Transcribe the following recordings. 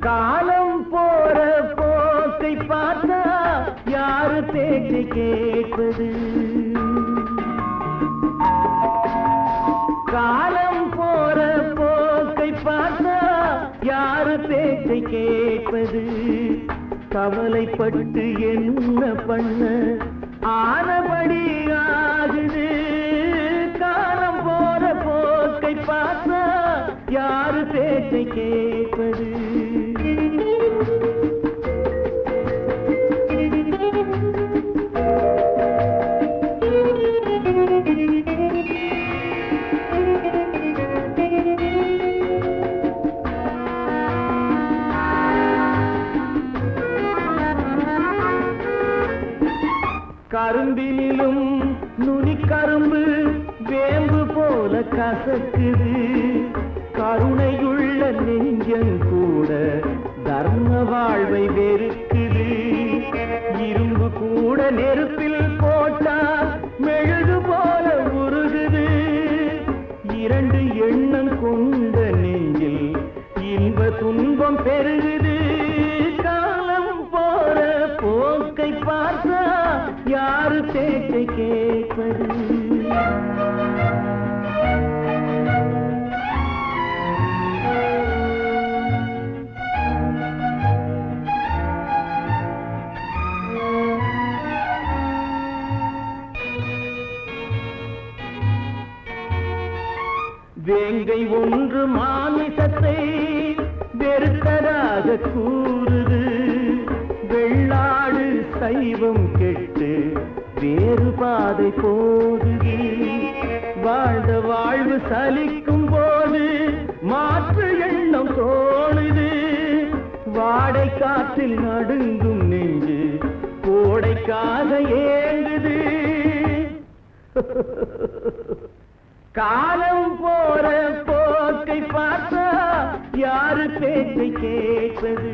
காலம் போற போக்கை பார்த்தா யாரு பேச்சு கேட்பது? காலம் போற போக்கை பார்த்தா யாரு பேச்சை கேட்பது? கவலைப்பட்டு என்ன பண்ண ஆனபடி ஆகுது. காலம் போற போக்கை பார்த்தா யாரு பேச்சை கேட்பது? கரும்பிலும் நுனி கரும்பு வேம்பு போல கசக்குது. கருணையுள்ள நெஞ்சம் கூட தர்ம வாழ்வை வெறுக்குது. இரும்பு கூட நெருப்பில் போட்டால் மெழுகு போல உருகுது. இரண்டு எண்ணம் கொண்ட நெஞ்சில் இன்ப துன்பம் பெருகுது. காலம் போற போக்கை பார்த்தா யாரு பேச்சை கேட்பது? வேங்கை ஒன்று மாமிசத்தை வெறுத்ததாக கூறுது. வெள்ளாடு சைவம் கெட்டு வேறு பாதை போகுது. வாழ்ந்த வாழ்வு சலிக்கும் போது மாற்று எண்ணம் தோணுது. வாடை காற்றில் நடுங்கும் நெஞ்சு கோடைக்காக ஏங்குது. காலம் போற போக்கை பார்த்தா யாரு பேச்சை கேட்பது?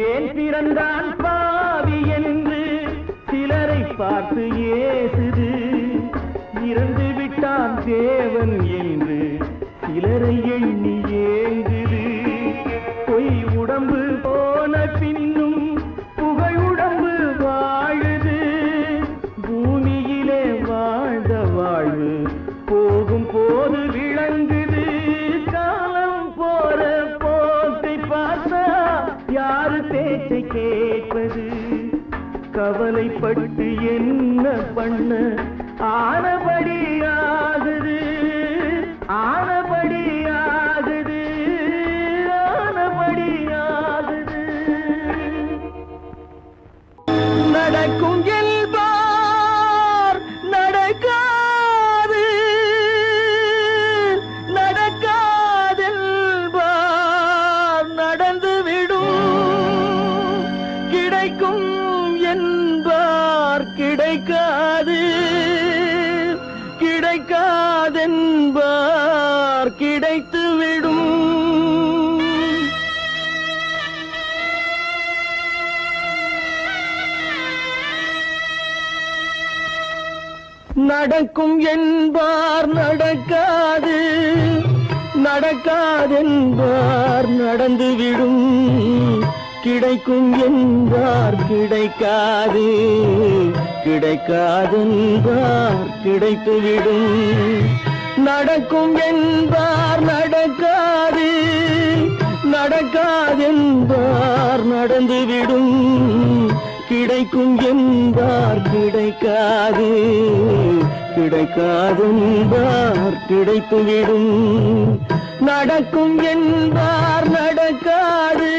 ஏன் பிறந்தான் பாவி என்று சிலரை பார்த்து ஏசுது. இறந்து விட்டான் தேவன் என்று சிலரை எண்ணி ஏங்குது. பொய் உடம்பு போன பின்னும் புகழ் உடம்பு வாழுது. பூமியிலே வாழ்ந்த வாழ்வு போகும் போது விளங்குது. காலம் போற போக்கை பார்த்தா யாரு பேச்சை கேட்பது? கவலைப்பட்டு என்ன பண்ண ஆனபடி ஆகுது. ஆனபடி ஆகுது. ஆனபடி ஆகுது. நடக்கும் என்பார் நடக்காது. நடக்காதென்பார் நடந்துவிடும். கிடைக்கும் என்பார் கிடைக்காது. கிடைக்காதென்பார் கிடைத்துவிடும். நடக்கும் என்பார் நடக்காது. நடக்காதென்பார் நடந்துவிடும். கிடைக்கும் என்பார் கிடைக்காது. கிடைக்காதென்பார் கிடைத்துவிடும். நடக்கும் என்பார் நடக்காது. நடக்காதென்பார் நடந்துவிடும். கிடைக்கும் என்பார் கிடைக்காது. கிடைக்காதென்பார் கிடைத்துவிடும். நடக்கும் என்பார் நடக்காது.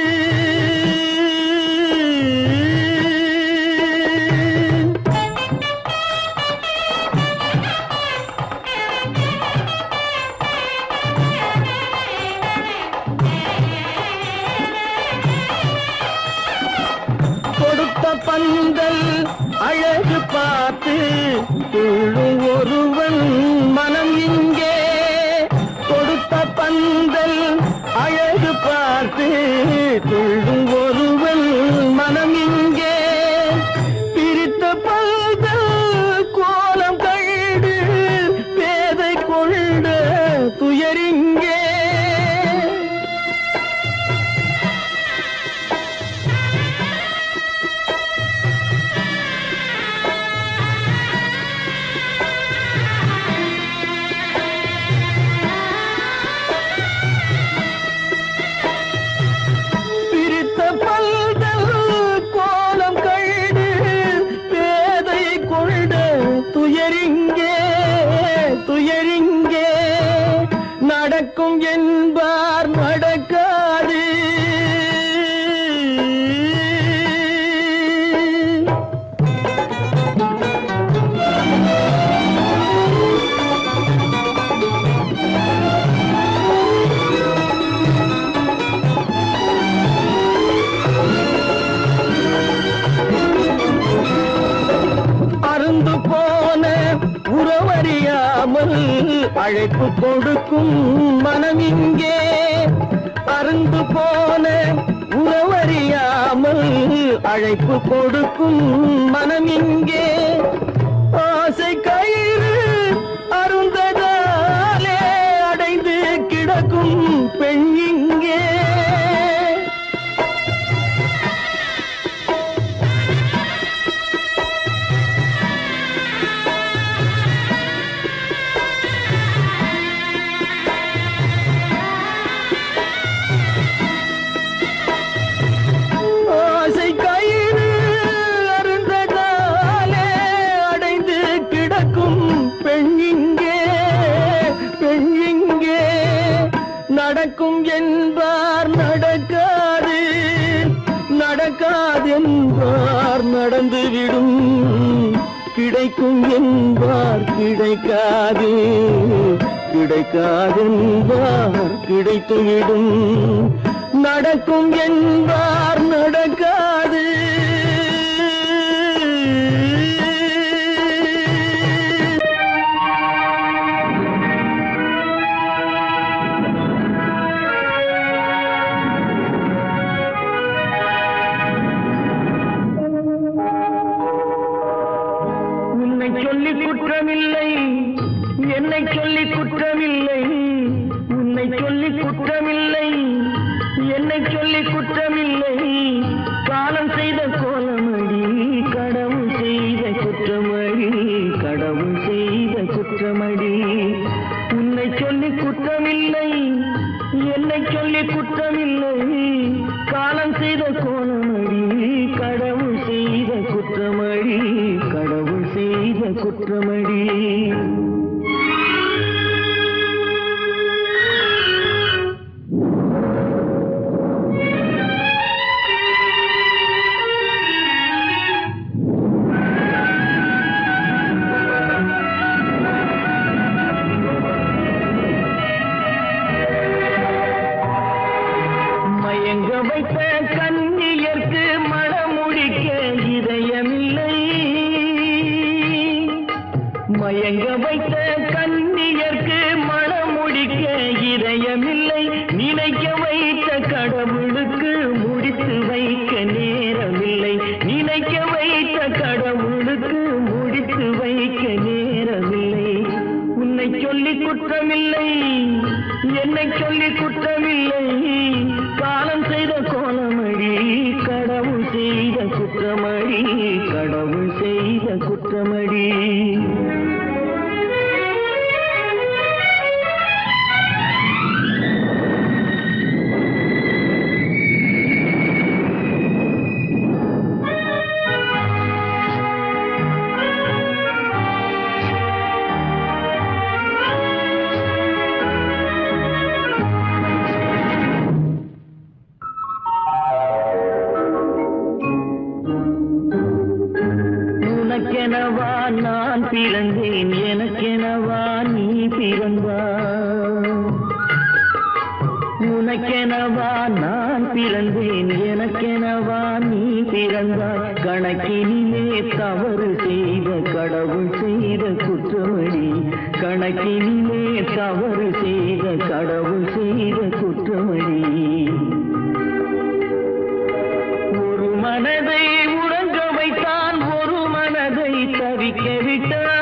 பந்தல் அழகு பார்த்து துள்ளும் ஒருவன் மனம் இங்கே துயரிங்கே நடக்கும் என்பார் நடக்காது. அருந்து போன உறவறியாமல் அழைப்பு கொடுக்கும் மனம் இங்கே. அருந்து போன உறவறியாமல் அழைப்பு கொடுக்கும் மனம் இங்கே. ஆசை கயிறு அருந்ததாலே அடைந்து கிடக்கும் பெண் இங்கே. நடக்கும் என்பார் நடக்காது, நடக்காது என்பார் நடந்துவிடும். கிடைக்கும் என்பார் கிடைக்காது, கிடைக்காது என்பார் கிடைத்துவிடும். நடக்கும் என்பார் நடக்காது. சொல்லி குற்றமில்லை, என்னை சொல்லி குற்றமில்லை. உன்னை சொல்லி குற்றமில்லை, என்னை சொல்லி குற்றமில்லை. காலம் செய்த கோலமடி, கடவுள் செய்த குற்றமடி, கடவுள் செய்த குற்றமடி. உன்னை சொல்லி குற்றமில்லை, என்னை சொல்லி குற்றமில்லை. காலம் செய்த கோலமடி, கடவுள் செய்த குற்றமடி, கடவுள் செய்த குற்றமடி. மயங்க வைத்த கன்னியர்க்கு மணமுடிக்க இதயமில்லை. மயங்க வைத்த கன்னியர்க்கு மணமுடிக்க இதயமில்லை. நினைக்க வைத்த கடவுளுக்கு முடித்து வைக்க நேரமில்லை. நினைக்க வைத்த கடவுளுக்கு முடித்து வைக்க நேரமில்லை. உன்னை சொல்லி குற்றமில்லை, என்னை சொல்லி குற்றமில்லை. காலம் செய்த கோலமடி, கடவுள் செய்த குற்றமடி, கடவுள் செய்த குற்றமடி. உனக்கெனவா நான் பிறந்தேன், எனக்கெனவா நீ பிறந்தாய். உனக்கெனவா நான் பிறந்தேன், எனக்கெனவா நீ பிறந்தாய். கணக்கினிலே தவறு செய்த கடவுள் செய்த குற்றமடி, கணக்கினிலே தவறு செய்த கடவுள் செய்த குற்றமடி. ஒரு மனதை உறங்க வைத்தான், ஒரு மனதை தவிக்க விட்டான்.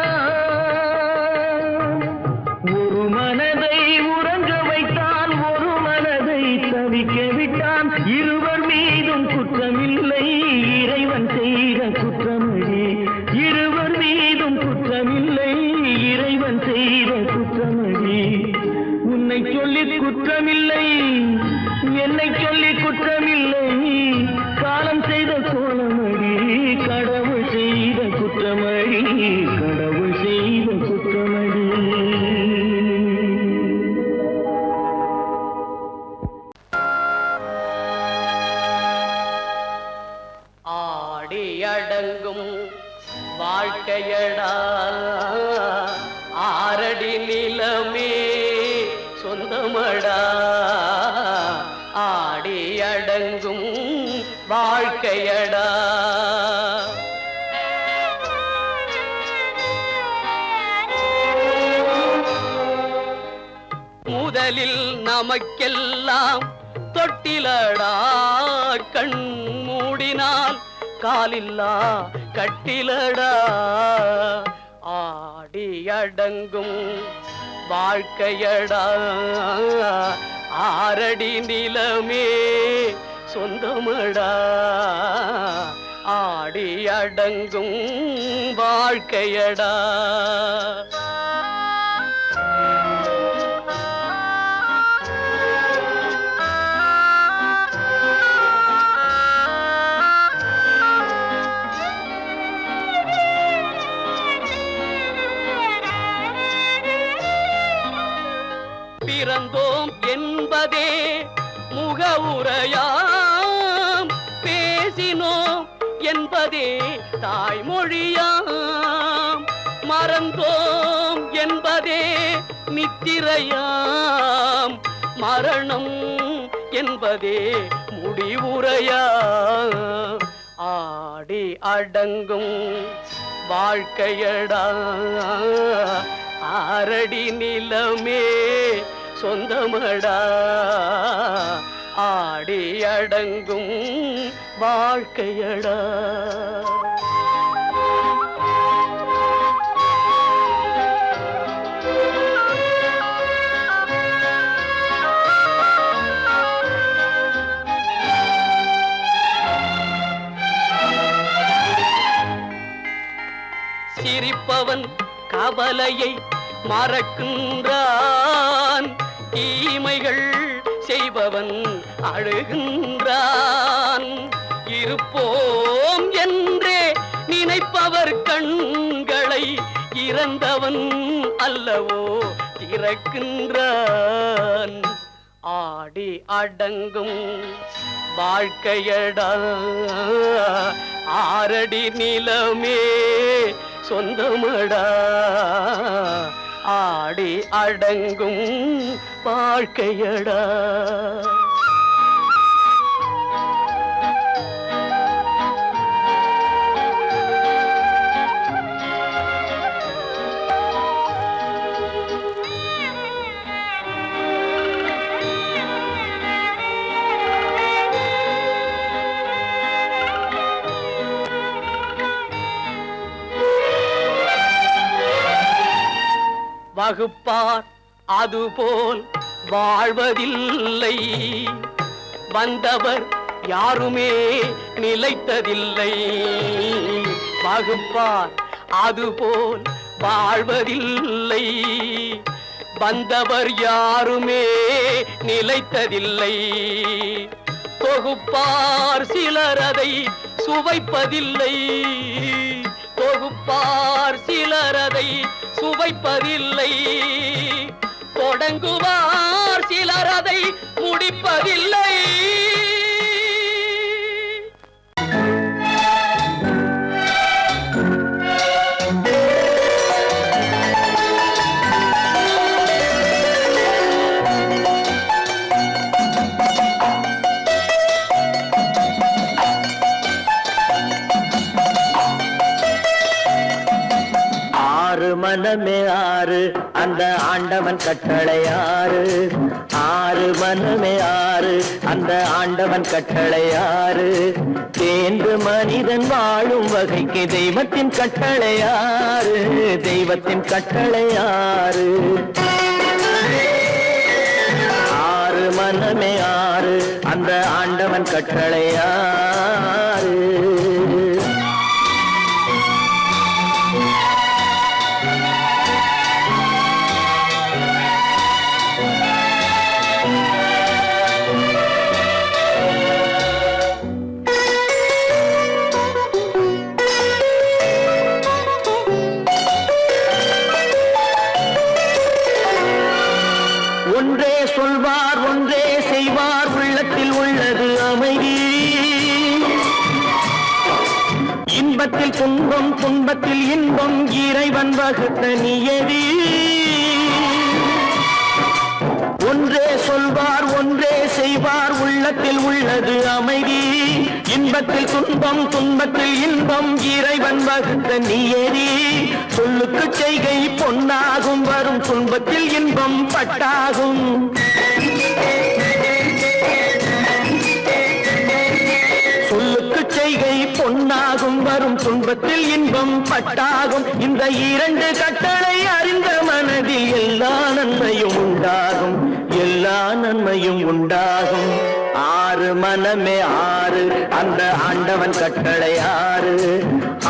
ஒரு மனதை உறங்க வைத்தான், ஒரு மனதை தவிக்க விட்டான். இருவர் மீதும் குற்றமில்லை, இறைவன் செய்த குற்றமடி. இருவர் மீதும் குற்றமில்லை, இறைவன் செய்த குற்றமடி. உன்னை சொல்லி குற்றமில்லை, என்னை சொல்லி குற்றமில்லை. காலம் செய்த கோலமடி, கடவுள் செய்த குற்றமடி, கடவுள் செய்த குற்றமடி. வாழ்க்கையடா ஆரடி நிலமே சொந்தமடா ஆடி அடங்கும் வாழ்க்கையடா முதலில் நமக்கெல்லாம் தொட்டிலடா கண் மூடினால் காலில்லா கட்டிலடா ஆடி அடங்கும் வாழ்க்கையடா ஆரடி நிலமே சொந்தமடா ஆடி அடங்கும் வாழ்க்கையடா பிறந்தோம் என்பதே முகவுரையாம் பேசினோம் என்பதே தாய்மொழியாம் மறந்தோம் என்பதே நித்திரையாம் மரணம் என்பதே முடிவுரையாம் ஆடி அடங்கும் வாழ்க்கையடா ஆரடி நிலமே சொந்தமடா ஆடி அடங்கும் வாழ்க்கையடா சிரிப்பவன் கவலையை மறக்கின்றான் தீமைகள் செய்பவன் அழுகின்றான் இருப்போம் என்றே நினைப்பவர் கண்களை இறந்தவன் அல்லவோ திறக்கின்றான் ஆடி அடங்கும் வாழ்க்கையடா ஆரடி நிலமே சொந்தமடா ஆடி அடங்கும் வாழ்க்கையடா வகுப்பார் அதுபோல் வாழ்வதில்லை வந்தவர் யாருமே நிலைத்ததில்லை வகுப்பார் அதுபோல் வாழ்வதில்லை வந்தவர் யாருமே நிலைத்ததில்லை தொகுப்பார் சிலர் அதை சுவைப்பதில்லை தொகுப்பார் சிலர் அதை சுவைப்பதில்லை தொடங்குவார் சிலர் அதை முடிப்பதில்லை மனமே ஆறு அந்த ஆண்டவன் கட்டளை ஆறு ஆறு மனமே ஆறு அந்த ஆண்டவன் கட்டளை ஆறு தேர்ந்து மனிதன் வாழும் வகைக்கு தெய்வத்தின் கட்டளை ஆறு தெய்வத்தின் கட்டளை ஆறு ஆறு மனமே ஆறு அந்த ஆண்டவன் கட்டளை ஆறு ஒன்றே சொல்வார் ஒன்றே செய்வார் உள்ளத்தில் உள்ளது அமைதி இன்ப இன்பத்தில் துன்பம் துன்பத்தில் இன்பம் இறைவன் வகுத்த நியதி. ஒன்றே சொல்வார் ஒன்றே செய்வார் உள்ளத்தில் உள்ளது அமைதி. இன்பத்தில் துன்பம் துன்பத்தில் இன்பம் இறைவன் வகுத்த நியதி. சொல்லுக்கு செய்கை பொன்னாகும் வரும் துன்பத்தில் இன்பம் பட்டாகும். சொல்லுக்கு செய்கை பொன்னாகும் வரும் துன்பத்தில் இன்பம் பட்டாகும். இந்த இரண்டு கட்டளை அறிந்த மனதில் எல்லா நன்மையும் உண்டாகும், எல்லா நன்மையும் உண்டாகும். ஆறு மனமே ஆறு அந்த ஆண்டவன் கட்டளை ஆறு.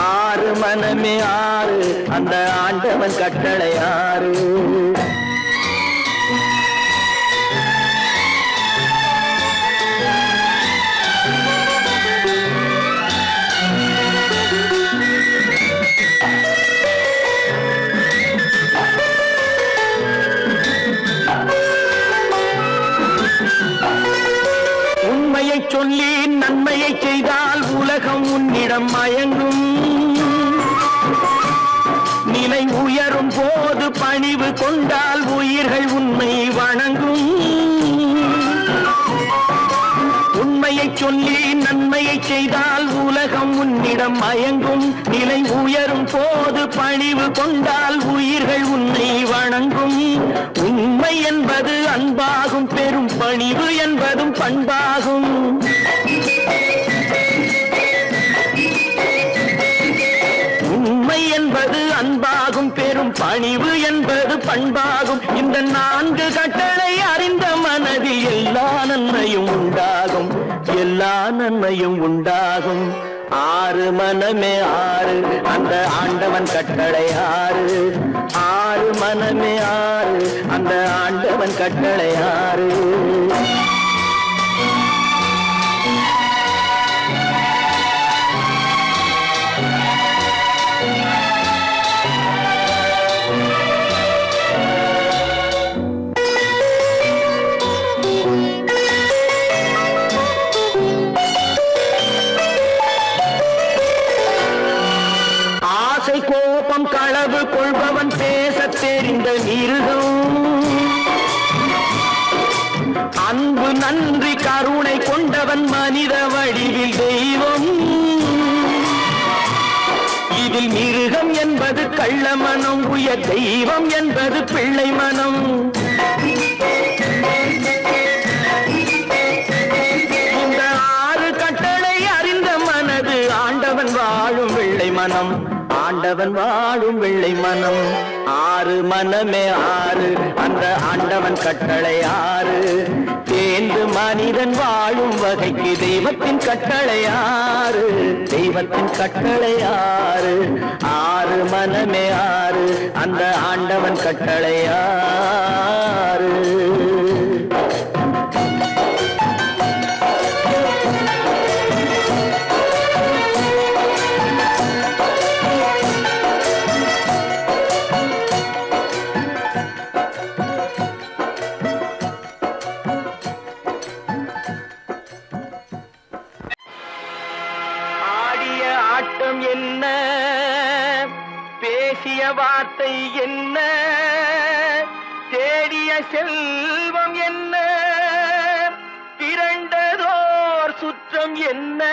ஆறு மனமே ஆறு அந்த ஆண்டவன் கட்டளை ஆறு. உண்மையை சொல்லி நன்மையை செய்தால் உலகம் உன்னிடம் மயங்கும். நிலை உயரும் போது பணிவு கொண்டால் உயிர்கள் உன்னை வணங்கும். உண்மையை சொல்லி நன்மையை செய்தால் உலகம் உன்னிடம் மயங்கும். நிலை உயரும் போது பணிவு கொண்டால் உயிர்கள் உன்னை வணங்கும். உண்மை என்பது அன்பாகும், பெரும் பணிவு என்பதும் பண்பாகும். உண்மை என்பது அன்பாகும், பெரும் பணிவு என்பது பண்பாகும். இந்த நான்கு கட்டளை அறிந்த மனதில் எல்லா நன்மையும் உண்டாகும், எல்லா நன்மையும் உண்டாகும். ஆறு மனமே ஆறு அந்த ஆண்டவன் கட்டளை ஆறு. ஆறு மனமே ஆறு அந்த ஆண்டவன் கட்டளை ஆறு. கோபம் களவு கொள்பவன் பேச தெரிந்த மிருகம். அன்பு நன்றி கருணை கொண்டவன் மனித வடிவில் தெய்வம். இதில் மிருகம் என்பது கள்ள மனம், உயர் தெய்வம் என்பது பிள்ளை மனம். இந்த ஆறு கட்டளை அறிந்த மனது ஆண்டவன் வாழும் வெள்ளை மனம், ஆண்டவன் வாழும் வெள்ளை மனம். ஆறு மனமே ஆறு அந்த ஆண்டவன் கட்டளை ஆறு. தேர்ந்து மனிதன் வாழும் வகைக்கு தெய்வத்தின் கட்டளை ஆறு, தெய்வத்தின் கட்டளை ஆறு. ஆறு மனமே ஆறு அந்த ஆண்டவன் கட்டளை ஆறு. ஆட்டம் என்ன, பேசிய வார்த்தை என்ன, தேடிய செல்வம் என்ன, திரண்டதோர் சுற்றம் என்ன,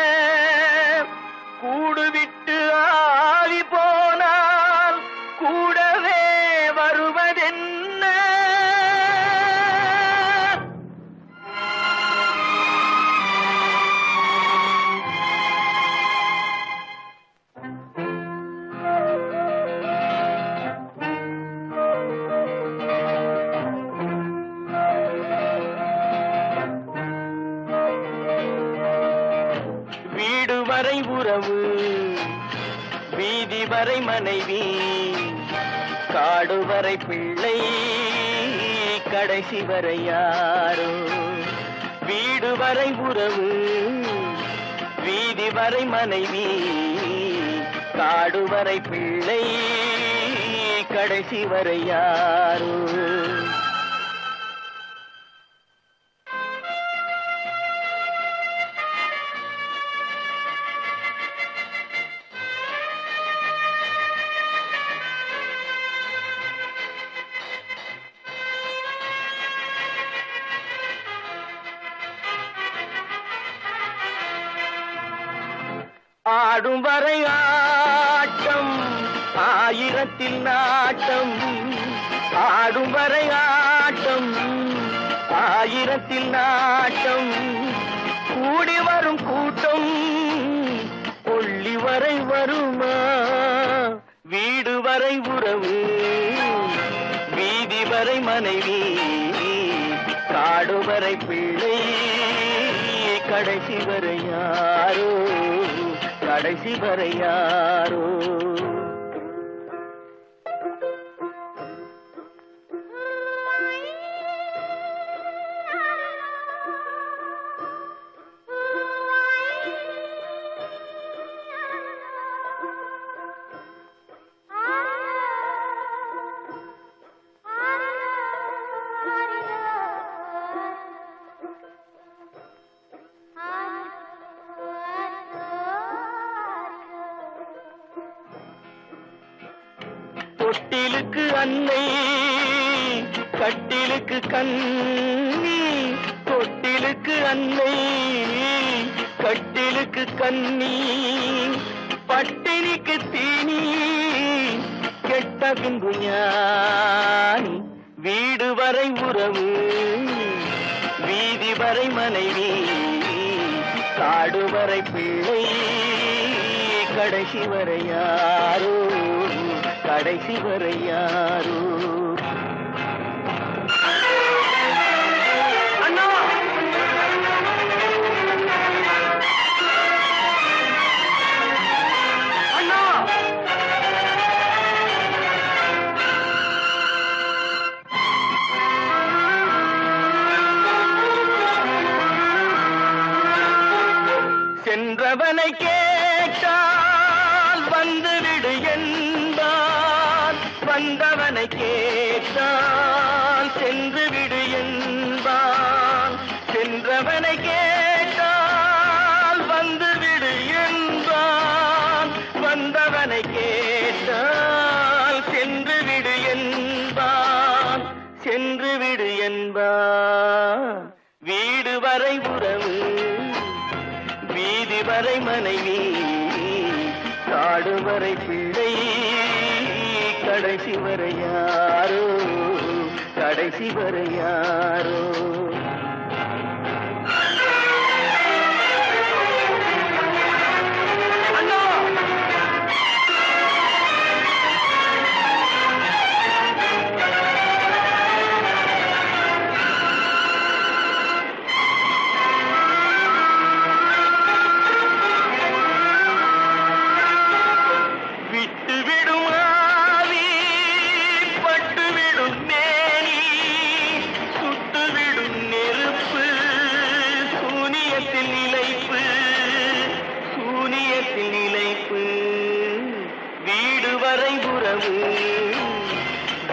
கூடுவிட்டு ஆவி போனால் கூடவே வருவதென்ன. வீடு வரை உறவு, வீதி வரை மனைவி, காடு வரை பிள்ளை, கடைசி வரை யாரோ. வீடு வரை உறவு, வீதி வரை மனைவி, காடு வரை பிள்ளை, கடைசி வரை யாரோ. ஆடும் வரை ஆட்டம் ஆயிரத்தில் நாட்டம் ஆடும் வரை ஆட்டம் ஆயிரத்தில் நாட்டம் கூடி வரும் கூட்டம் கொள்ளி வரை வருமா வீடு வரை உறவு வீதி வரை மனைவி காடு வரை பிள்ளை கடைசி வரை யாரோ கடைசி வரை யாரோ தொட்டிலுக்கு அன்னை கட்டிலுக்கு கண்ணி தொட்டிலுக்கு அன்னை கட்டிலுக்கு கண்ணி பட்டினிக்கு தீனி கெட்ட பின்பு ஞானி வீடு வரை உறவு வீதி வரை மனைவி காடு வரை பிள்ளை கடைசி வரை யாரோ கடைசி வரை யாரோ அண்ணா அண்ணா சென்றவனை கேட்டால் வந்துவிடு என்பான் வந்தவனை கேட்டால் சென்று விடு என்பான் சென்றவனை கேட்டால் வந்துவிடு என்பான் வந்தவனை கேட்டால் சென்று விடு என்பான் சென்று விடு என்பான் வீடு வரை உறவு வீதி வரை மனைவி காடு வரை பிள்ளை கடைசி வரை யாரோ கடைசி வரை யாரோ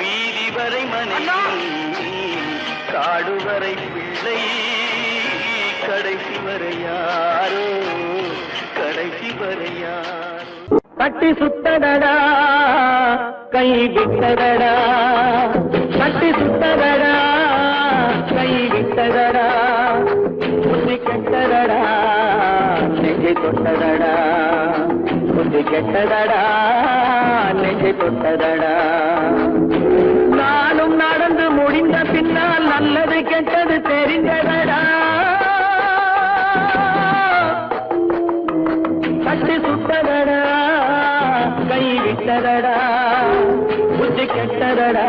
வீதி வரை மனைவி காடு வரை பிள்ளை கடைசி வரை யாரோ கடைசி வரை யாரோ கட்டி சுத்தடடா கை விட்டதடா கட்டி சுத்தடடா கை விட்டதடா புத்தி கெட்டதடா நெஞ்சை தொட்டதடா புத்தி கெட்டதடா நெஞ்சை தொட்டதடா நானும் நடந்து முடிந்த பின்னால் நல்லது கெட்டது தெரிந்ததடா கட்டி சுட்டதடா கை விட்டதடா புத்தி கெட்டதடா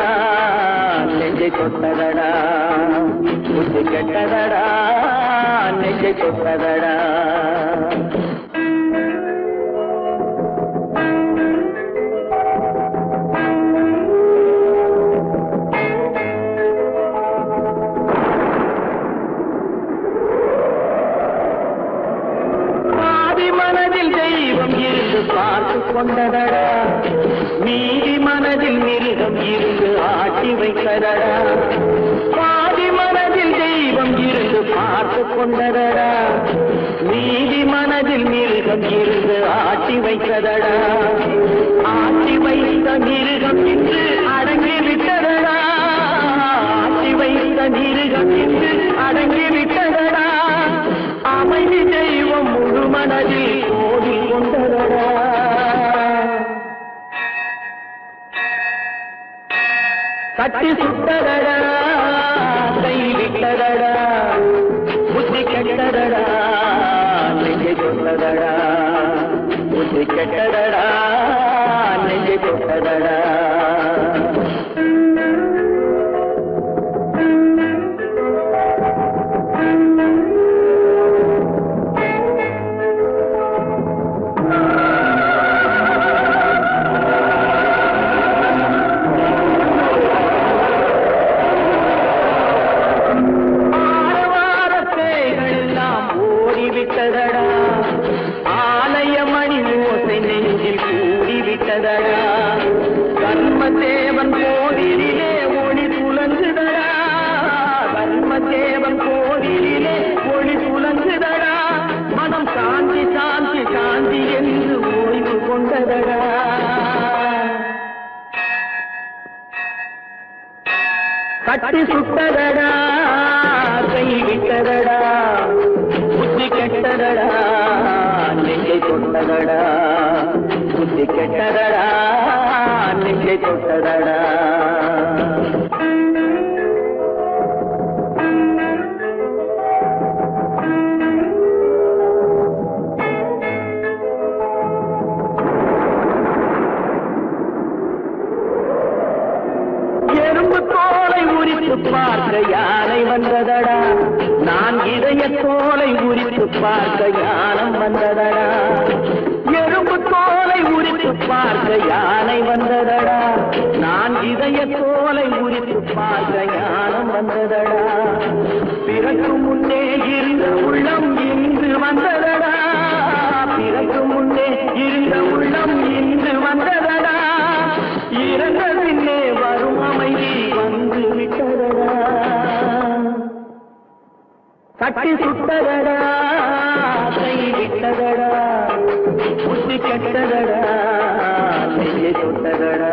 நெஞ்சை தொட்டதடா புத்தி கெட்டதடா நெஞ்சை தொட்டதடா பார்த்து கொண்டதடா மீதி மனதில் மிருகம் இருந்து ஆட்டி வைத்ததடா பாதி மனதில் தெய்வம் இருந்து பார்த்து கொண்டதடா மீதி மனதில் மிருகம் இருந்து ஆட்டி வைத்ததடா ஆட்டி வைத்த மிருகம் இன்று அடங்கி விட்டதடா ஆட்டி வைத்த மிருகம் இன்று அடங்கி விட்டதடா அமைதி தெய்வம் முழு மனதில் கோடி கொண்ட கட்டி சுட்டதடா கை விட்டதடா புத்தி கெட்டதடா நெஞ்சை தொட்டதடா புத்தி கெட்டதடா நெஞ்சை தொட்டதடா ஆலயமணி ஓசை நெஞ்சில் கூடிவிட்டதடா கர்மதேவன் கோவிலிலே ஒளி துலங்குதடா கர்மதேவன் கோவிலிலே ஒளி துலங்குதடா மனம் சாந்தி சாந்தி சாந்தி என்று ஓய்வு கொண்டதடா கட்டி சுட்டதடா கை விட்டதடா புத்தி கெட்டதடா நெஞ்சை தொட்டதடா புத்தி கெட்டதடா நெஞ்சை தொட்டதடா எறும்பு தோலை உரித்து பார்க்க யானை வந்ததடா நான் இதய தோலை உரித்து பார்க்க யானம் வந்ததடா எறும்பு தோலை உரித்து பார்க்க யானை வந்ததடா நான் இதய தோலை உரித்து பார்க்க யானம் வந்ததடா பிறகு முன்னே இருந்த உள்ளம் இன்று வந்ததடா பிறகு முன்னே இருந்த உள்ளம் இன்று வந்ததடா இறந்த பின்னே வரும் அமைதி வந்து விட்டதடா கட்டி சுட்டதடா கை விட்டதடா புத்தி கெட்டதடா நெஞ்சை சுட்டதடா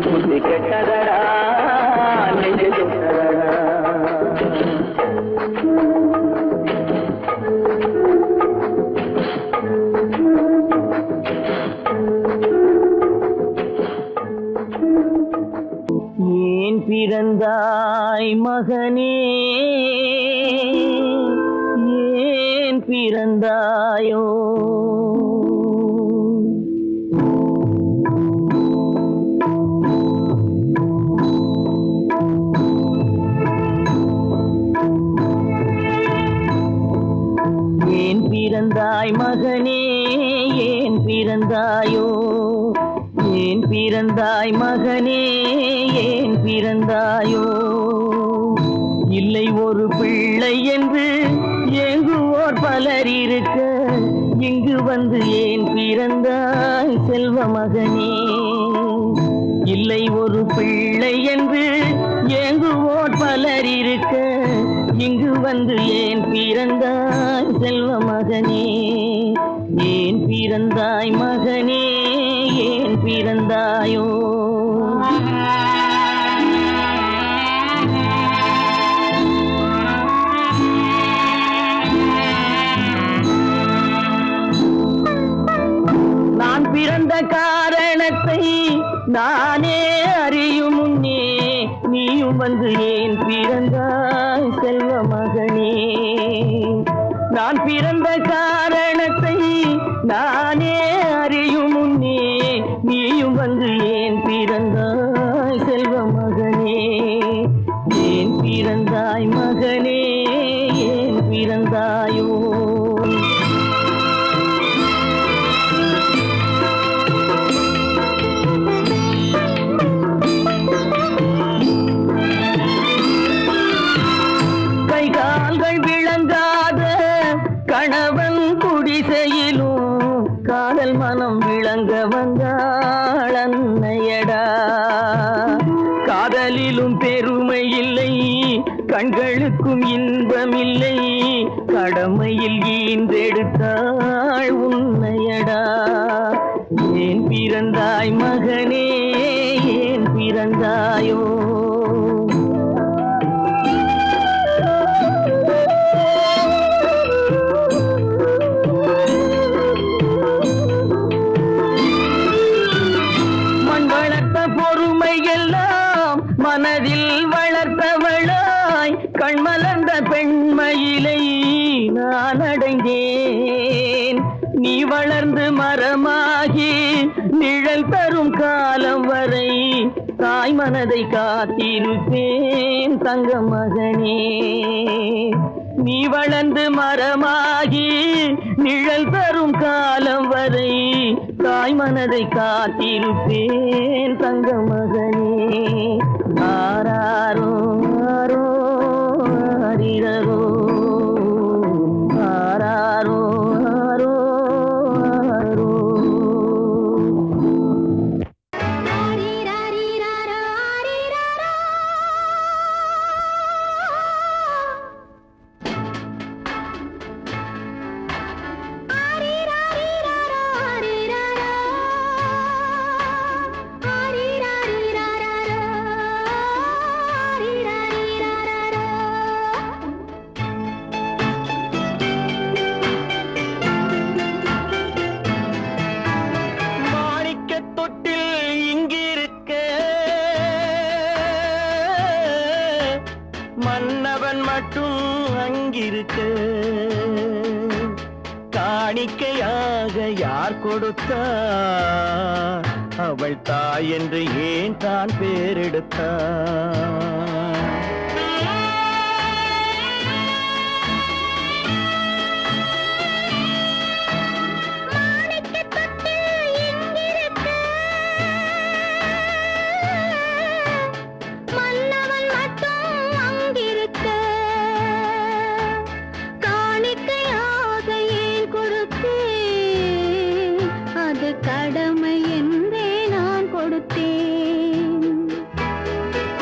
புத்தி கெட்டதடா நெஞ்சை சுட்டதடா ஏன் பிறந்தாய் மகனே ஏன் பிறந்தாயோ ஏன் பிறந்தாய் மகனே ஏன் பிறந்தாயோ ஏன் பிறந்தாய் மகனே ஏன் பிறந்தாயோ இல்லை ஒரு பிள்ளை என்று ஏங்குவோர் பலர் இருக்க இங்கு வந்து ஏன் பிறந்தாய் செல்வ மகனே இல்லை ஒரு பிள்ளை என்று ஏங்குவோர் பலர் இருக்க இங்கு வந்து ஏன் பிறந்தாய் செல்வ மகனே ஏன் பிறந்தாய் மகனே ஏன் பிறந்தாயோ நான் பிறந்த காரணத்தை நானே அறியும் முன்னே நீயும் வந்து ஏன் பிறந்தாய் செல்வ மகனே நான் பிறந்த காரணத்தை நானே அறியும் முன்னே நீயும் வந்து ஏன் பிறந்தாய் செல்வ மகனே ஏன் பிறந்தாய் மகனே ஏன் பிறந்தாயோ கணவன் குடிசையிலும் காதல் மனம் விளங்க வந்தாள் அன்னையடா காதலிலும் பெருமை இல்லை கண்களுக்கும் இன்பமில்லை கடமையில் ஈன்றெடுத்தாள் உன்னையடா ஏன் பிறந்தாய் மகனே ஏன் பிறந்தாயோ மனதில் வளர்த்தவளாய் கண்மலர்ந்த பெண்மயிலை நான் அடைந்தேன். நீ வளர்ந்து மரமாகி நிழல் தரும் காலம் வரை தாய் மனதை காத்திருப்பேன் தங்க மகனே. நீ வளர்ந்து மரமாகி நிழல் தரும் காலம் வரை தாய் மனதை காத்திருப்பேன் தங்க மகனே. ஆராரோ ஆரோ ஆரிரரோ ஆராரோ ஆரோ ஆரோ. மன்னவன் மட்டும் அங்கிருக்க காணிக்கையாக யார் கொடுத்தார்? அவள் தாய் என்று ஏன் தான் பேரெடுத்தார்? கடமை என்றே நான் கொடுத்தேன்.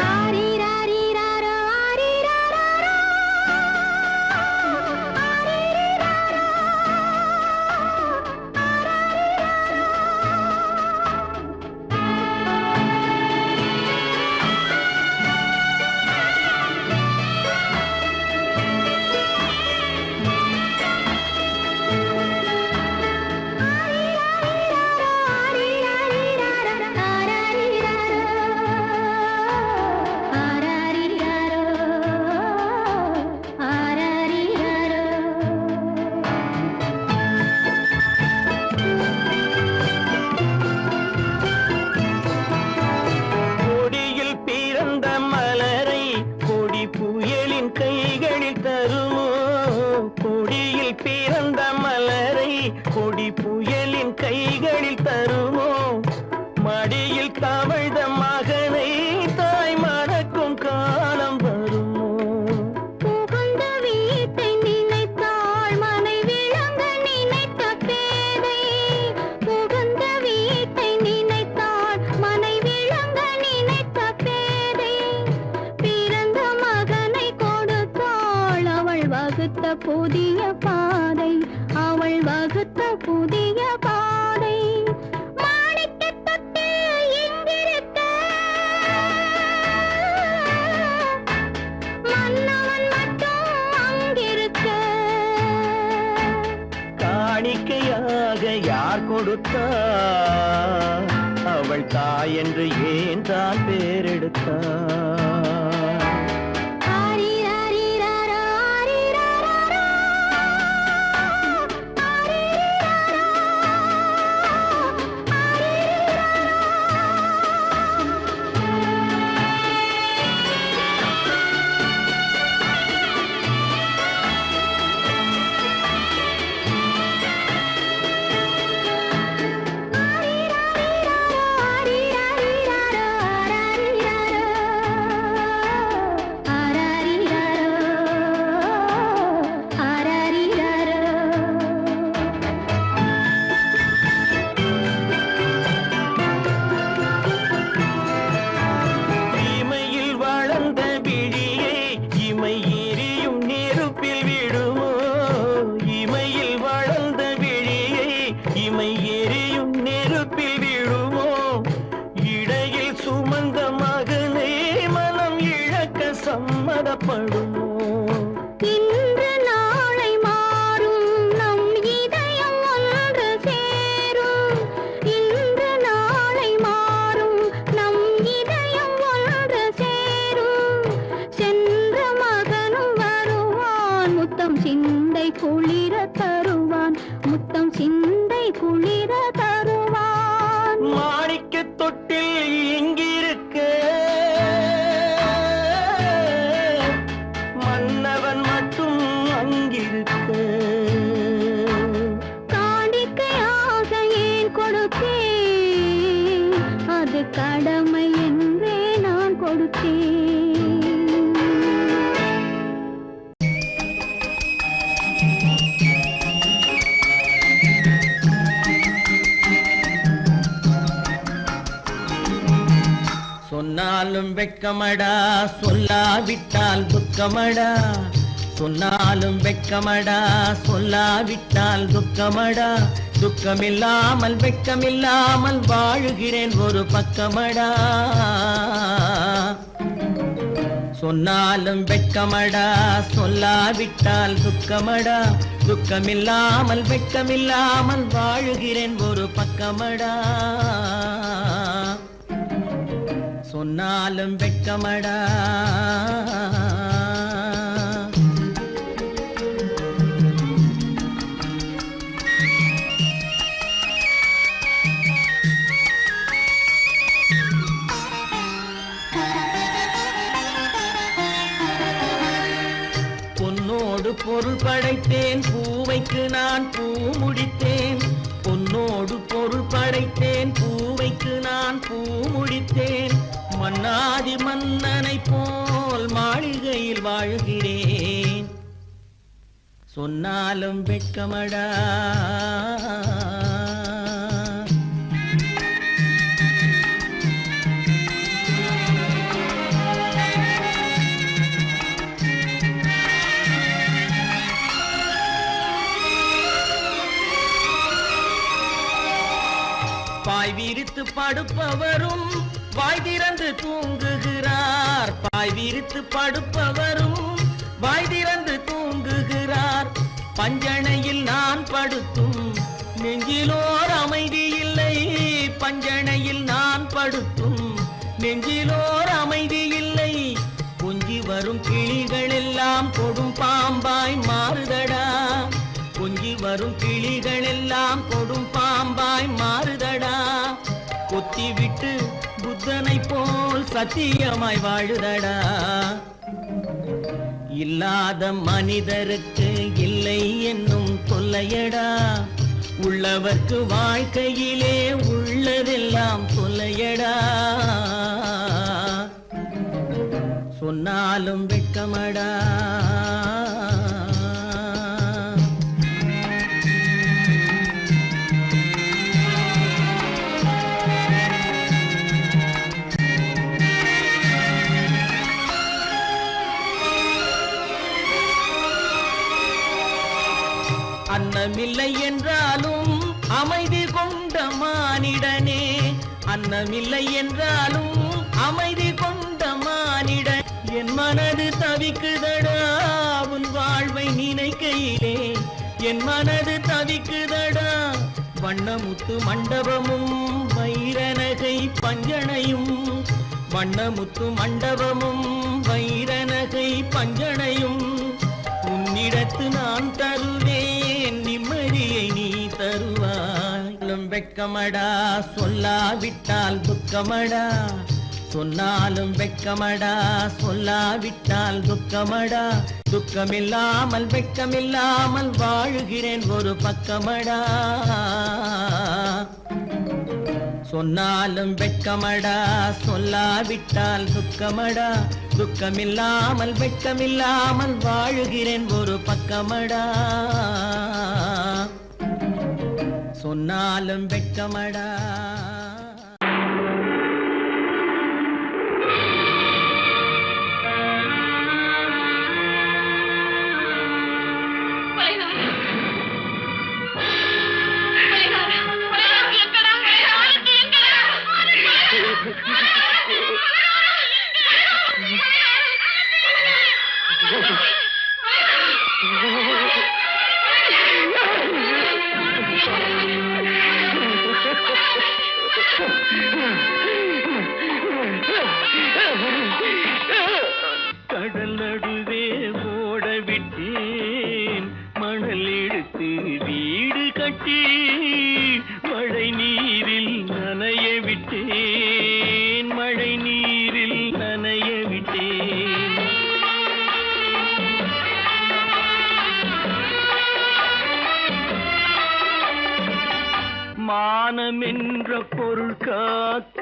ஆரிராரிராரோ ஆரிராரோ ஆரிராரோ கைகளில் தருமோ? கொடியில் பிறந்த மலரை கொடி புயலின் கைகளில் தருமோ? மடியில் தவழ்ந்த மகனை தாய் மறக்கும் காலம் வருமோ? புகுந்த வீட்டை நினைத்தாள் மனை விளங்க நினைத்த பேதை. புகுந்த வீட்டை நினைத்தாள் மனை விளங்க நினைத்த பேதை. பிறந்த மகனை கொடுத்தாள் அவள் வகுத்த புதிய பாதை. அவள் வகுத்த புதிய பாதை. மாணிக்கத் தொட்டில் இங்கிருக்க மன்னவன் மட்டும் அங்கிருக்க. காணிக்கையாக யார் கொடுத்தார்? அவள் தாய் என்று ஏன் தான் பேரெடுத்தார்? ஆரிராரிராரோ ஆரிராரோ ஆரிராரோ ஆரிராரிராரோ வெட்கமடா சொல்லாவிட்டால் துக்கமடா சொன்னாலும் வெட்கமடா சொல்லாவிட்டால் துக்கமடா துக்கமில்லாமல் வெட்கமில்லாமல் வாழுகிறேன் ஒரு பக்கமடா சொன்னாலும் வெட்கமடா சொல்லாவிட்டால் துக்கமடா துக்கமில்லாமல் வெட்கமில்லாமல் வாழுகிறேன் ஒரு பக்கமடா சொன்னாலும் வெட்கமடா பொன்னோடு பொருள் படைத்தேன் பூவைக்கு நான் பூ முடித்தேன் பொன்னோடு பொருள் படைத்தேன் பூவைக்கு நான் பூ முடித்தேன் மன்னாதி மன்னனை போல் மாளிகையில் வாழ்கிறேன் சொன்னாலும் வெட்கமடா பாய் விரித்து படுப்பவரும் வாய் திறந்து தூங்குகிறார் பாய் விரித்து படுப்பவரும் வாய் திறந்து தூங்குகிறார் பஞ்சணையில் நான் படுத்தும் நெஞ்சிலோர் அமைதி இல்லை பஞ்சணையில் நான் படுத்தும் நெஞ்சிலோர் அமைதி இல்லை கொஞ்சி வரும் கிளிகள் எல்லாம் கொடும் பாம்பாய் மாறுதடா கொஞ்சி வரும் கிளிகள் எல்லாம் கொடும் பாம்பாய் மாறுதடா கொத்தி விட்டு புத்தனை போல் சத்தியமாய் வாழுதடா இல்லாத மனிதருக்கு இல்லை என்னும் தொல்லையடா உள்ளவர்க்கு வாழ்க்கையிலே உள்ளதெல்லாம் தொல்லையடா சொன்னாலும் வெட்கமடா அன்னமில்லை என்றாலும் அமைதி கொண்ட மானிடனே அன்னமில்லை என்றாலும் அமைதி கொண்ட மானிடன் என் மனது தவிக்குதடா உன் வாழ்வை நினைக்கையிலே என் மனது தவிக்குதடா வண்ணமுத்து மண்டபமும் வைரநகை பஞ்சணையும் வண்ணமுத்து மண்டபமும் வைரநகை பஞ்சணையும் உன்னிடத்து நான் தருவேன் நிம்மதியை நீ தருவாய் வெட்கமடா சொல்லாவிட்டால் துக்கமடா சொன்னாலும் வெட்கமடா சொல்லாவிட்டால் துக்கமடா துக்கமில்லாமல் வெட்கமில்லாமல் வாழுகிறேன் ஒரு பக்கமடா சொன்னாலும் வெட்கமடா சொல்லாவிட்டால் துக்கமடா துக்கமில்லாமல் வெட்கமில்லாமல் வாழுகிறேன் ஒரு பக்கமடா சொன்னாலும் வெட்கமடா கடல் நடுவே ஓட விட்டேன் மணல் எடுத்து வீடு கட்டி மழை நீரில் நனைய விட்டேன் மழை நீரில் நனைய விட்டேன் மானம் என்ற பொருள் காக்க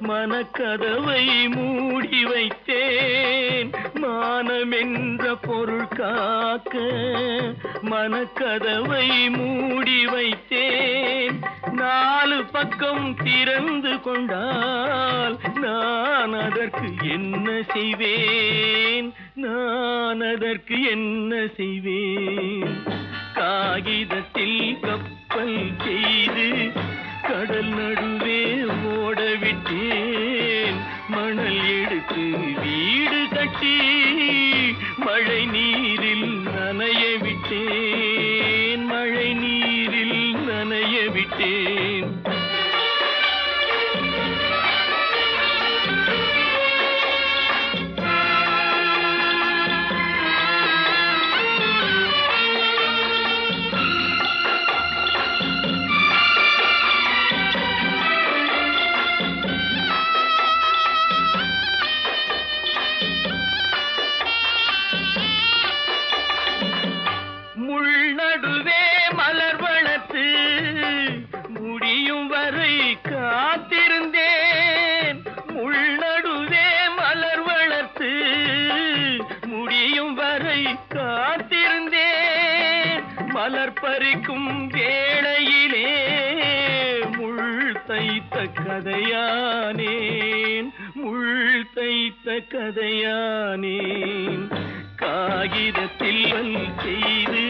மனக்கதவை மூடி வைத்தேன் மானம் என்ற பொருள் காக்க மனக்கதவை மூடி வைத்தேன் நாலு பக்கம் திறந்து கொண்டால் நான் அதற்கு என்ன செய்வேன்? நான் அதற்கு என்ன செய்வேன்? காகிதத்தில் கப்பல் செய்து கடல் நடுவே ஓடவிட்டேன். மணல் எடுத்து வீடு கட்டி மழை நீரில் நனைய விட்டேன். மழை நீரில் நனைய விட்டேன். முள்நடுவே மலர் வளர்த்து முடியும் வரை காத்திருந்தேன். முள்நடுவே மலர் வளர்த்து முடியும் வரை காத்திருந்தேன். மலர் பறிக்கும் வேளையிலே முள் தைத்த கதையானேன். முள் தைத்த கதையானேன். காகிதத்தில் செய்து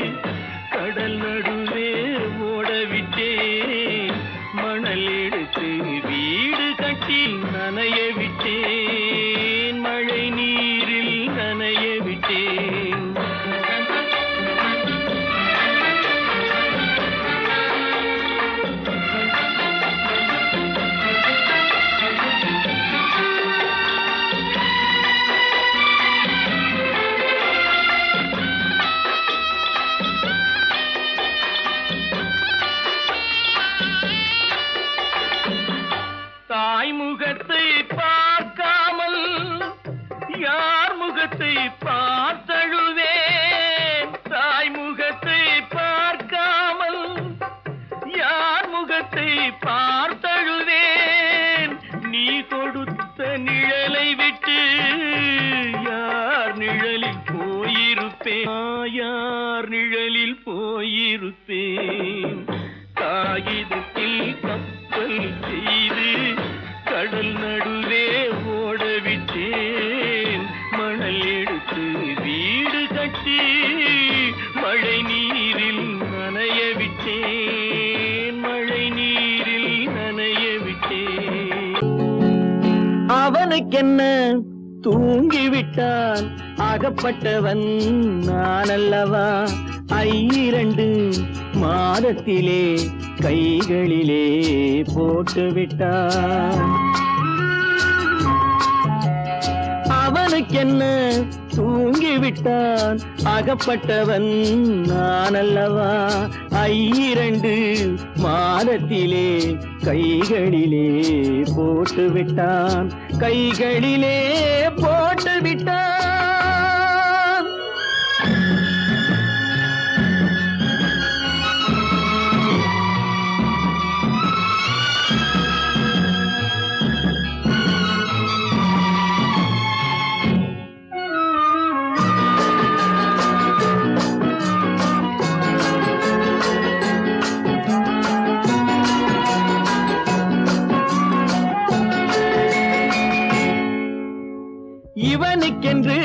கடல் நடுவே ஓடவிட்டேன். மணல் எடுத்து வீடு கட்டி நனைய விட்டேன். மழை நீரில் நனைய விட்டேன். தாய்முகத்தை பார்க்காமல் யார் முகத்தை பார்த்தழுவேன். தாய்முகத்தை பார்க்காமல் யார் முகத்தை பார்த்தழுவேன். நீ கொடுத்த நிழலை விட்டு யார் நிழலில் போயிருப்பேன். யார் நிழலில் போயிருப்பேன். காகிதத்தில் கப்பல் செய்து கடல் நடுவே ஓடவிட்டேன். மணல் எடுத்து வீடு கட்டி மழை நீரில் நனைய விட்டேன். மழை நீரில் நனைய விட்டேன். அவனுக்கென்ன தூங்கிவிட்டான் அகப்பட்டவன் நான் அல்லவா? 2 மாதத்திலே கைகளிலே போட்டுவிட்டான். அவனுக்கென்ன தூங்கிவிட்டான் அகப்பட்டவன் நான் அல்லவா? 2 மாதத்திலே கைகளிலே போட்டுவிட்டான். கைகளிலே போட்டுவிட்டான். இவனுக்கென்று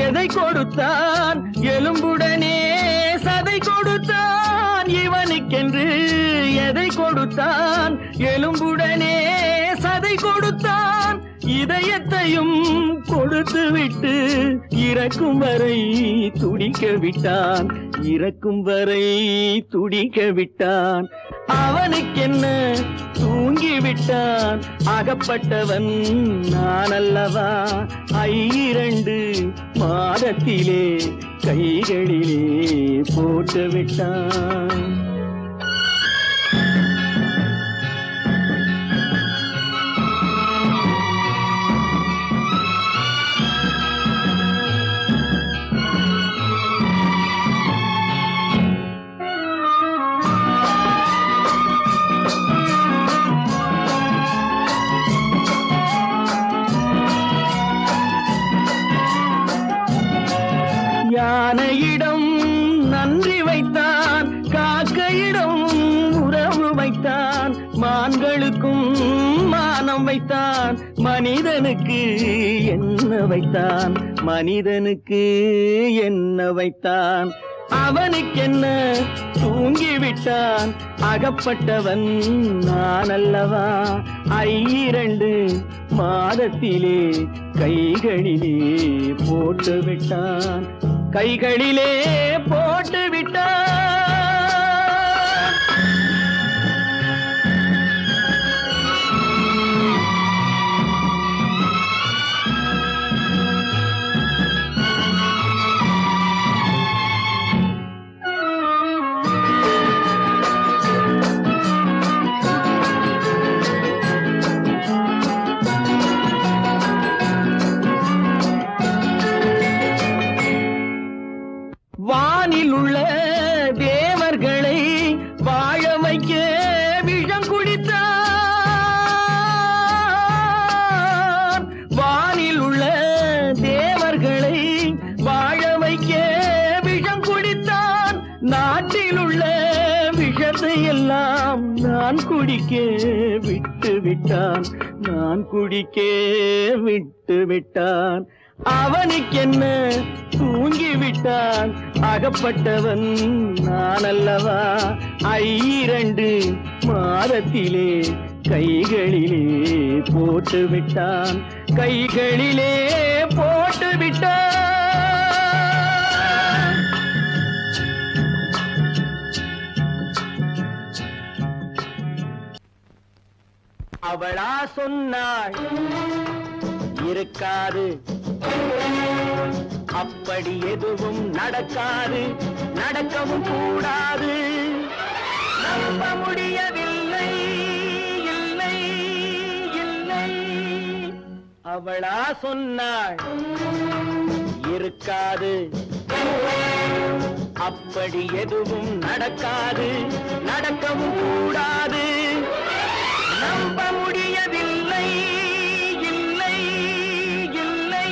எதை கொடுத்தான்? எலும்புடனே சதை கொடுத்தான். இவனுக்கென்று எதை கொடுத்தான்? எலும்புடனே சதை கொடுத்தான். இதயத்தையும் கொடுத்து விட்டு இறக்கும் வரை துடிக்க விட்டான். இறக்கும் வரை துடிக்க விட்டான். அவனுக்கென்ன தூங்கிவிட்டான் அகப்பட்டவன் நான் அல்லவா? 2 மாதத்திலே கைகளிலே போட்டுவிட்டான். யானையிடம் நன்றி வைத்தான் காக்கை மனிதனுக்கு என்ன வைத்தான், மனிதனுக்கு என்ன வைத்தான், அவனுக்கென்ன தூங்கிவிட்டான், அகப்பட்டவன் நான் அல்லவா. 2 மாதத்திலே கைகளிலே போட்டு விட்டான், கைகளிலே போட்டு விட்டான். வானில் உள்ள தேவர்களை வாழ வைக்க விஷம் குடித்தான், வானில் உள்ள தேவர்களை வாழ வைக்க விஷம் குடித்தான், நாட்டில் உள்ள விஷத்தை எல்லாம் நான் குடிக்க விட்டு விட்டான், நான் குடிக்க விட்டு விட்டான். அவனுக்கென்ன தூங்கிவிட்டான், அகப்பட்டவன் நான் அல்லவா. 2 மாதத்திலே கைகளிலே போட்டு விட்டான், கைகளிலே போட்டு விட்டான். அவளா சொன்னாள் இருக்காது, அப்படி எதுவும் நடக்காது, நடக்கவும் கூடாது, நம்ப முடியவில்லை, இல்லை இல்லை. அவளா சொன்னாள் இருக்காது, அப்படி எதுவும் நடக்காது, நடக்கவும் கூடாது, நம்ப முடியவில்லை, இல்லை இல்லை.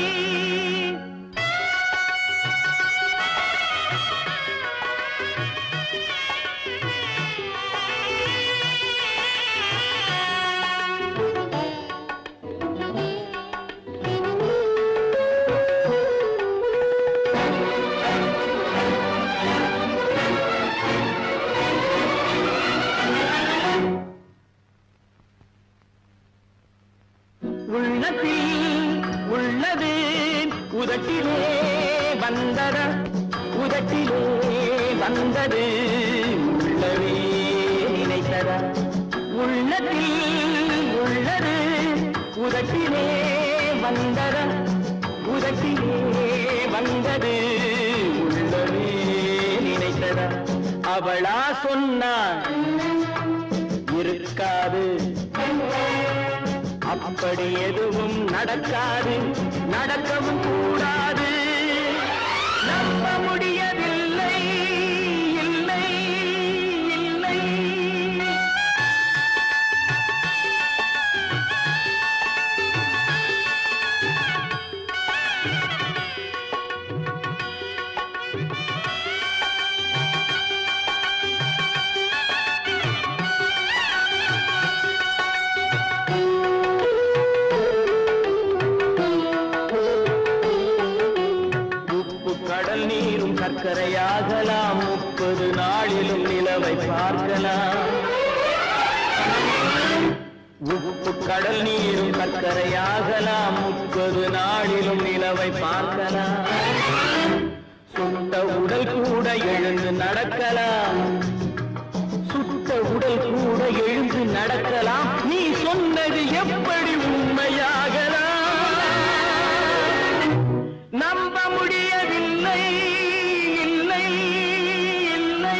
உள்ளத்தில் உள்ளது உதட்டிலே வந்தது, உதட்டிலே வந்தது உள்ளவே நினைத்ததா. உள்ளத்தில் உள்ளது உதட்டிலே வந்தது, உதட்டிலே வந்தது உள்ளவே நினைத்ததா. அவளா சொன்னாள் இருக்காது, அப்படி எதுவும் நடக்காது, நடக்கவும் கூடாது, நம்ப முடியவில்லை, இல்லை இல்லை. சர்க்கரையாகலாம், 30 நாளிலும் நிலவை பார்க்கலாம். உப்பு கடல் நீரும் சர்க்கரையாகலாம், 30 நாளிலும் நிலவை பார்க்கலாம். சுட்ட உடல் கூட எழுந்து நடக்கலாம், சுட்ட உடல் கூட எழுந்து நடக்கலாம். நீ சொன்னது எப்படி உண்மையாகலாம், நம்ப முடியவில்லை, இல்லை இல்லை.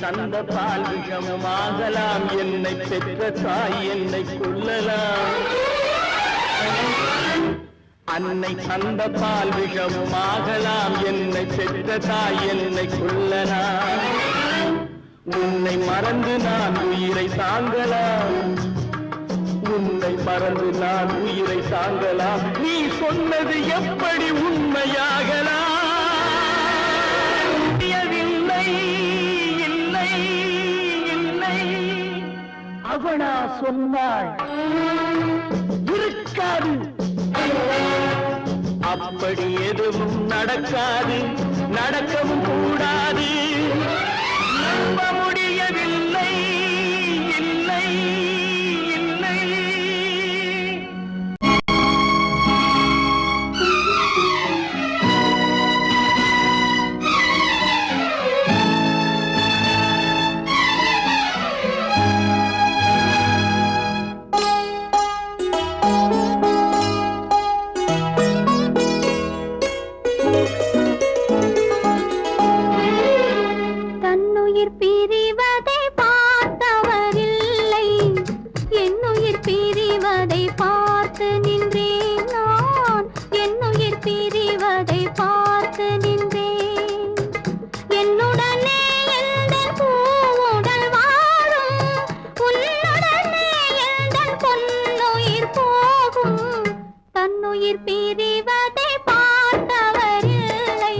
தந்த பால் விஷமாகலாம், என்னை பெற்ற தாய் என்னை கொல்லலாம். அன்னை தந்த பால் விஷமும் ஆகலாம், என்னை பெற்ற தாய் என்னை கொல்லலாம். உன்னை மறந்து நான் உயிரை தாங்கலாம், உன்னை மறந்து நான் உயிரை தாங்கலாம். நீ சொன்னது எப்படி உண்மையாகலாம்? இல்லை இல்லை இல்லை அவனா சொன்னாள் இருக்காது. அப்படி எதுவும் நடக்காது, நடக்கவும் கூடாது. நம்ப முடியவில்லை இல்லை இல்லை. தன்னுயிர் பிரிவதை பார்த்தவரில்லை, என்னுயிர் பிரிவதை பார்த்து நின்றேன் நான், என்னுயிர் பிரிவதை பார்த்து நின்றேன். என்னுடனே எந்தன் பூவுடல் வாழும், உன்னுடனே எந்தன் பொன்னுயிர் போகும். தன்னுயிர் பிரிவதை பார்த்தவரில்லை,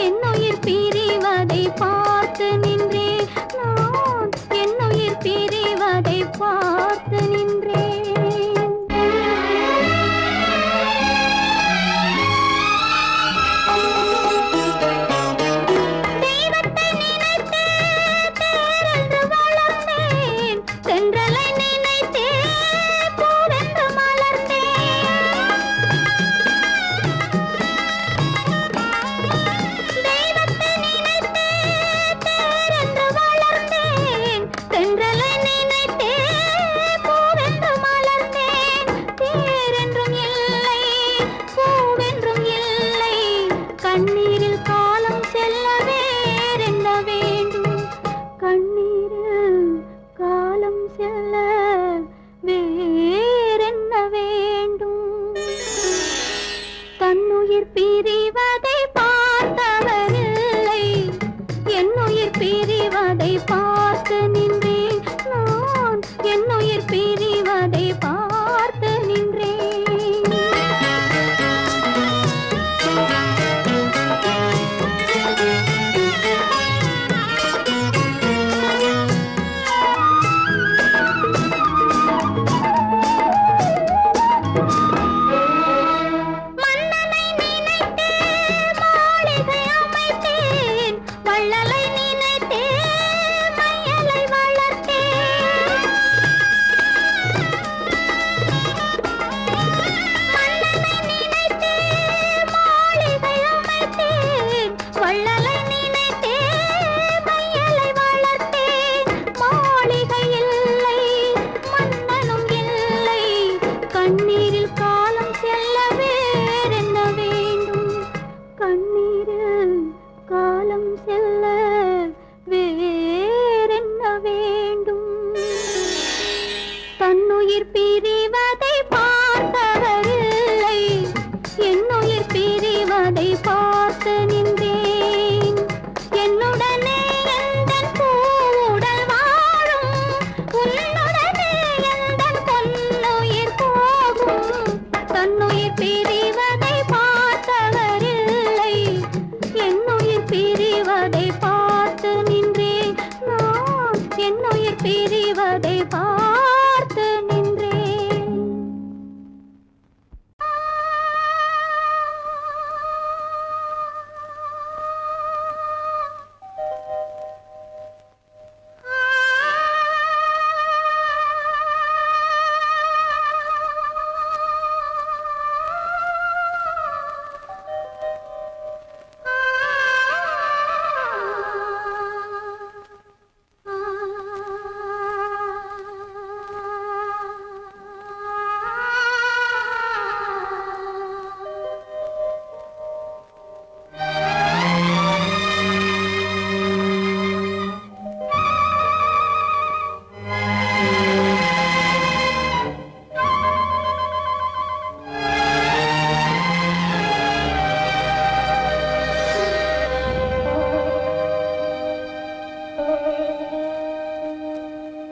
என்னுயிர் பிரிவதை பார்த்து நின்றேன் நான், என்னுயிர் பிரிவதை பார்த்து நின்றேன். தெய்வத்தை நினைத்தே தேரென்று வளர்ந்தேன், தென்றலை நினைத்தே பூவென்று மலர்ந்தேன். தெய்வத்தை நினைத்தே தேரென்று வளர்ந்தேன், தென்றலை நினைத்தே பூவென்று மலர்ந்தேன். தேரென்றும் இல்லை, பூவென்றும் இல்லை, கண்ணீரில் காலம் செல்ல வேறென்ன வேண்டும், கண்ணீரில் காலம் செல்ல வேறென்ன வேண்டும். தன்னுயிர் பிரிவதை பார்த்தவரில்லை, என்னுயிர் பிரிவதை பார்த்து நின்றேன் நான், என்னுயிர் பிரிவதை பார்த்து நின்றேன். மன்னனை நினைத்தே மாளிகை அமைத்தேன், வள்ளலை நினைத்தே மை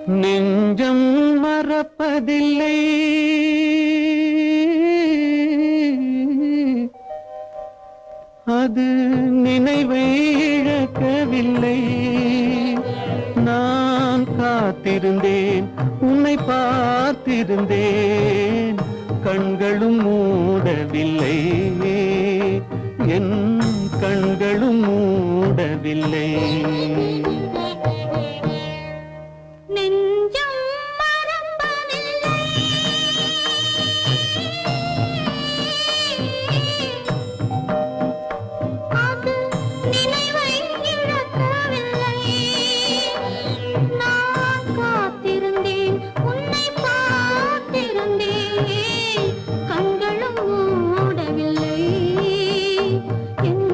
நெஞ்சம் மறப்பதில்லை அது நினைவை இழக்கவில்லை நான் காத்திருந்தேன் உன்னை பார்த்திருந்தேன் கண்களும் மூடவில்லை என் கண்களும் மூடவில்லை நெஞ்சம் மறப்பதில்லை அது நினைவை இழக்கவில்லை நான் காத்திருந்தேன் உன்னை பார்த்திருந்தேன் கண்களும் மூடவில்லை என்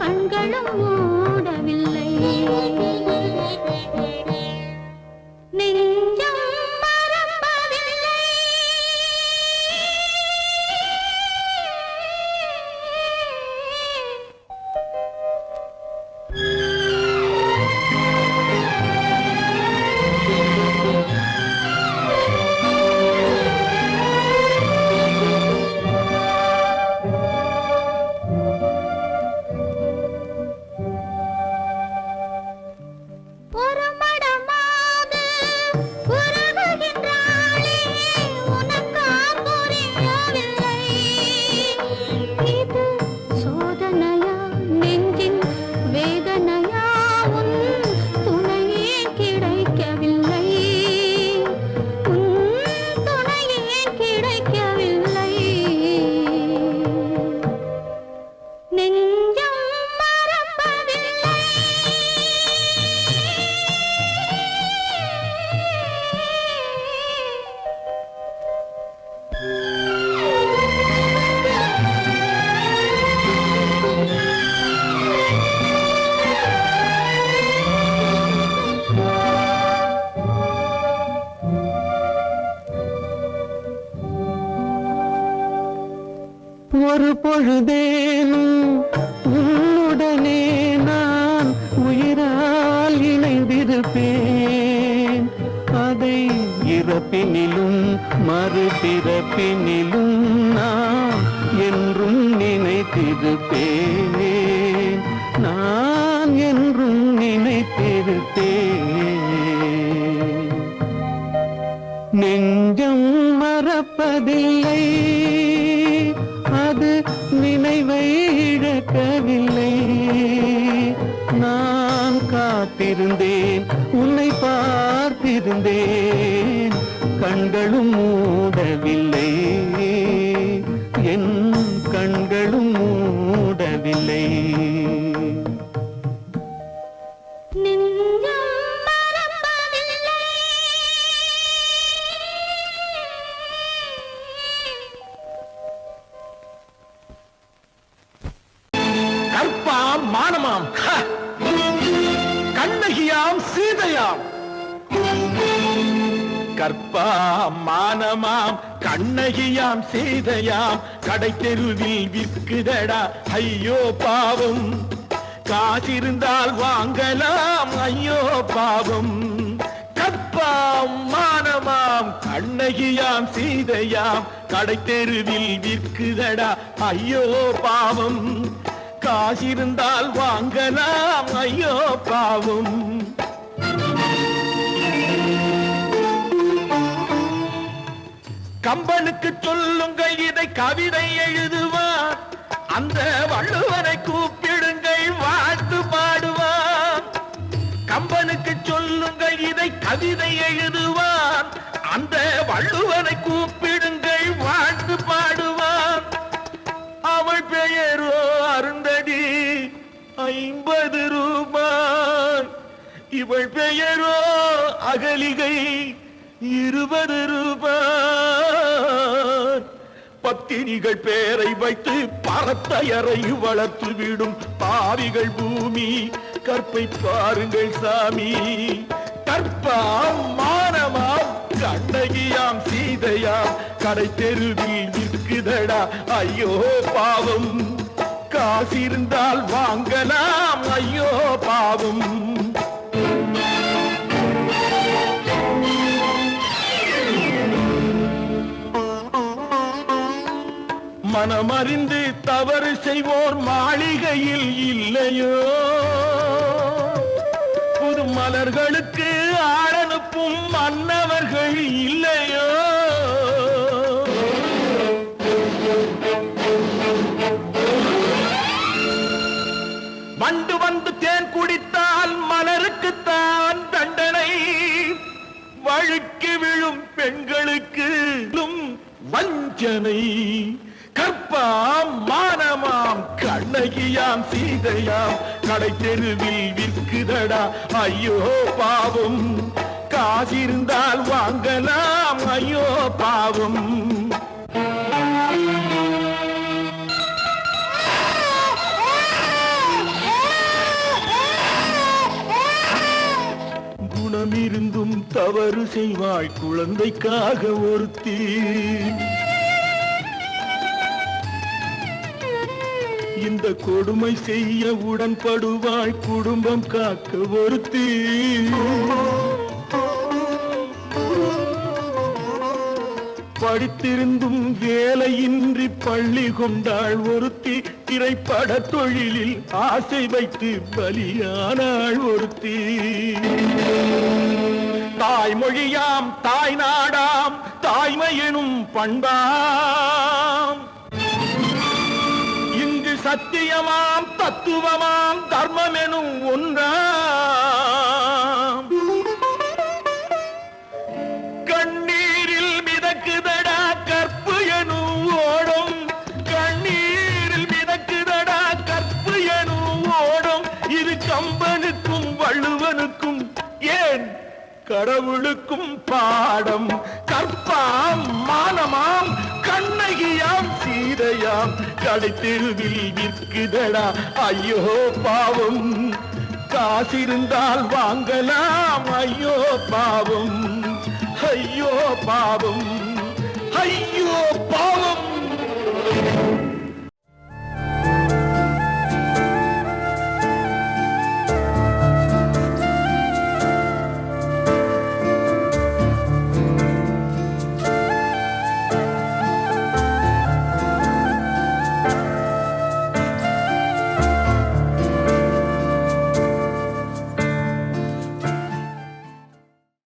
கண்களும் மூடவில்லை நெஞ்சம் மறப்பதில்லை ஒரு மடமாது உருகுகின்றாளே உனக்கா புரியவில்லை இது சோதனையா நெஞ்சின் வேதனையா உன் துணையே கிடைக்கவில்லை உன் துணையே கிடைக்கவில்லை நெஞ்சம் மறப்பதில்லை ஒரு பொழுதேனும் உன்னுடனே நான் உயிரால் இணைந்திருப்பேன் அதை இறப்பினிலும் மறுபிறப்பினிலும் நான் என்றும் நினைத்திருப்பேன் நான் என்றும் நினைத்திருப்பேன் நெஞ்சம் மறப்பதில்லை அது நினைவை இழக்கவில்லை நான் காத்திருந்தேன் உன்னை பார்த்திருந்தேன் கண்களும் மூடவில்லை என் கண்களும் மூடவில்லை நெஞ்சம் மறப்பதில்லை கற்பாம் மானமாம் கண்ணகியாம் சீதையாம் கற்பாம் மானமாம் கண்ணகியாம் சீதையாம் கடை தெருவில் விற்குதடா ஐயோ பாவம் காசிருந்தால் வாங்கலாம் ஐயோ பாவம் கற்பாம் மானமாம் கண்ணகியாம் சீதையாம் கடை தெருவில் விற்குதடா ஐயோ பாவம் காசிருந்தால் வாங்கலாம் ஐயோ பாவம் கம்பனுக்கு சொல்லுங்கள் இதை கவிதை எழுதுவார் அந்த வள்ளுவரை கூப்பிடுங்கள் வாழ்த்து பாடுவார் கம்பனுக்கு சொல்லுங்கள் இதை கவிதை எழுதுவார் அந்த வள்ளுவரை கூப்பிடுங்கள் வாழ்த்து பாடுவார் அவள் பெயரோ அருந்ததி 50 ரூபாய் இவள் பெயரோ அகலிகை 20 ரூபாய் பத்தினிகள் பேரை வைத்து பரத்தையரை வளர்த்து விடும் பாவிகள் பூமி கற்பை பாருங்கள் சாமி கற்பாம் மானமாம் கண்ணகியாம் சீதையாம் கடை தெருவில் நிற்குதடா ஐயோ பாவம் காசிருந்தால் வாங்கலாம் ஐயோ பாவம் மனமறிந்து தவறு செய்வோர் மாளிகையில் இல்லையோ புது மலர்களுக்கு ஆளனுப்பும் மன்னவர்கள் இல்லையோ வண்டு வந்து தேன் குடித்தால் மலருக்குத்தான் தண்டனை வழுக்கி விழும் பெண்களுக்கு வஞ்சனை கற்பாம் மானமாம் கண்ணகியாம் சீதையாம் கடை தெருவில் விற்குதடா ஐயோ பாவம் காசிருந்தால் வாங்கலாம் ஐயோ பாவம் குணமிருந்தும் தவறு செய்வாய் குழந்தைக்காக ஒருத்தி இந்த கொடுமை செய்ய உடன்படுவாய் குடும்பம் காக்க ஒருத்தி படித்திருந்தும் வேலையின்றி பள்ளி கொண்டாள் ஒருத்தி திரைப்பட தொழிலில் ஆசை வைத்து பலியானாள் ஒருத்தி தாய்மொழியாம் தாய் நாடாம் தாய்மையெனும் பண்பாம் இங்கு சத்தியமாம் தத்துவமாம் தர்மமெனும் ஒன்றாம் கண்ணீரில் மிதக்குதடா கற்பு எனும் ஓடும் கண்ணீரில் மிதக்குதடா கற்பு எனும் ஓடும் இது கம்பனுக்கும் வள்ளுவனுக்கும் ஏன் கடவுளுக்கும் பாடம் கற்பாம் மானமாம் கண்ணகியாம் சீதையாம் கடைத்தெருவில் விற்குதடா ஐயோ பாவம் காசிருந்தால் வாங்கலாம் ஐயோ பாவம் ஐயோ பாவம்